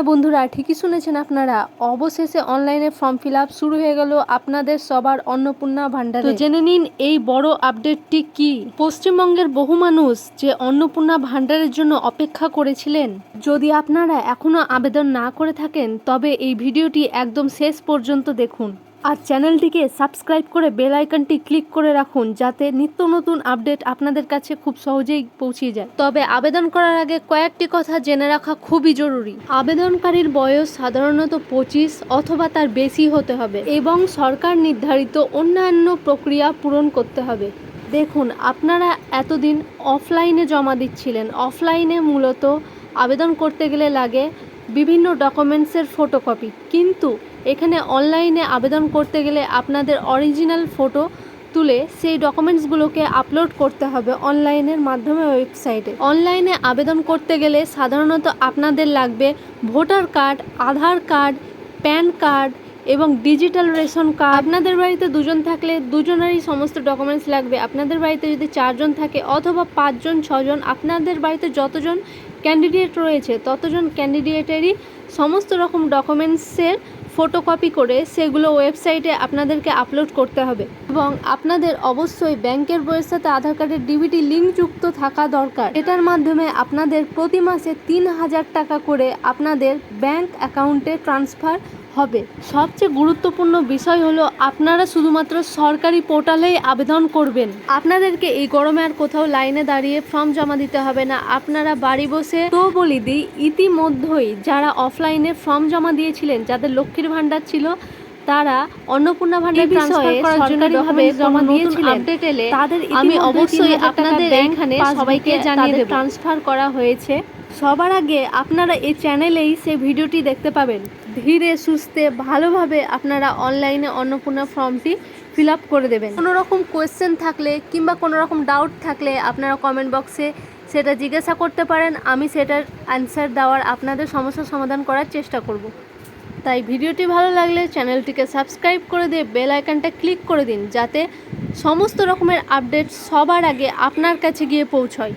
হ্যাঁ বন্ধুরা, ঠিকই শুনেছেন আপনারা। অবশেষে অনলাইনে ফর্ম ফিল আপ শুরু হয়ে গেল আপনাদের সবার অন্নপূর্ণা ভান্ডারে। তো জেনে নিন এই বড় আপডেটটি কি। পশ্চিমবঙ্গের বহু মানুষ যে অন্নপূর্ণা ভান্ডারের জন্য অপেক্ষা করেছিলেন, যদি আপনারা এখনো আবেদন না করে থাকেন তবে এই ভিডিওটি একদম শেষ পর্যন্ত দেখুন। আর চ্যানেলটিকে সাবস্ক্রাইব করে বেল আইকনটি ক্লিক করে রাখুন, যাতে নিত্য নতুন আপডেট আপনাদের কাছে খুব সহজেই পৌঁছে যায়। তবে আবেদন করার আগে কয়েকটি কথা জেনে রাখা খুবই জরুরি। আবেদনকারীর বয়স সাধারণত 25 অথবা তার বেশি হতে হবে এবং সরকার নির্ধারিত অন্যান্য প্রক্রিয়া পূরণ করতে হবে। দেখুন, আপনারা এতদিন অফলাইনে জমা দিচ্ছিলেন। অফলাইনে মূলত আবেদন করতে গেলে লাগে বিভিন্ন ডকুমেন্টসের ফটোকপি, কিন্তু এখানে অনলাইনে আবেদন করতে গেলে আপনাদের অরিজিনাল ফটো তুলে সেই ডকুমেন্টসগুলোকে আপলোড করতে হবে অনলাইনের মাধ্যমে ওয়েবসাইটে। অনলাইনে আবেদন করতে গেলে সাধারণত আপনাদের লাগবে ভোটার কার্ড, আধার কার্ড, প্যান কার্ড এবং ডিজিটাল রেশন কার্ড। আপনাদের বাড়িতে দুজন থাকলে দুজনেরই সমস্ত ডকুমেন্টস লাগবে। আপনাদের বাড়িতে যদি 4 জন থাকে অথবা 5 জন 6 জন, আপনাদের বাড়িতে যতজন ক্যান্ডিডেট রয়েছে ততজন ক্যান্ডিডেটেরই সমস্ত রকম ডকুমেন্টসের ফটোকপি করে সেগুলো ওয়েবসাইটে আপনাদেরকে আপলোড করতে হবে। এবং আপনাদের অবশ্যই ব্যাংকের বইয়ের সাথে আধার কার্ডের ডিবিটি লিঙ্ক যুক্ত থাকা দরকার। এটার মাধ্যমে আপনাদের প্রতি মাসে 3000 টাকা করে আপনাদের ব্যাংক অ্যাকাউন্টে ট্রান্সফার হবে। সবচেয়ে গুরুত্বপূর্ণ বিষয় হলো আপনারা শুধুমাত্র সরকারি পোর্টালেই আবেদন করবেন। আপনাদেরকে এই গরমে আর কোথাও লাইনে দাঁড়িয়ে ফর্ম জমা দিতে হবে না। আপনারা বাড়ি বসে, তো বলি দিই, ইতিমধ্যেই যারা অফলাইনে ফর্ম জমা দিয়েছিলেন, যাদের লক্ষ্মীর ভান্ডার ছিল, তারা অন্নপূর্ণা ভান্ডার ট্রান্সফার করার জন্য ডকুমেন্ট জমা দিয়েছিলেন, আপডেট এলে তাদের আমি অবশ্যই আপনাদের এখানে সবাইকে জানিয়ে দেব ট্রান্সফার করা হয়েছে। সবার আগে আপনারা এই চ্যানেলেই সেই ভিডিওটি দেখতে পাবেন। ধীরে সুস্থে ভালোভাবে আপনারা অনলাইনে অন্নপূর্ণা ফর্মটি ফিল আপ করে দেবেন। কোনো রকম কোয়েশ্চেন থাকলে কিংবা কোনো রকম ডাউট থাকলে আপনারা কমেন্ট বক্সে সেটা জিজ্ঞাসা করতে পারেন। আমি সেটার অ্যান্সার দেওয়ার, আপনাদের সমস্যার সমাধান করার চেষ্টা করব। তাই ভিডিওটি ভালো লাগলে চ্যানেলটিকে সাবস্ক্রাইব করে দিয়ে বেল আইকনটা ক্লিক করে দিন, যাতে সমস্ত রকমের আপডেট সবার আগে আপনার কাছে গিয়ে পৌঁছয়।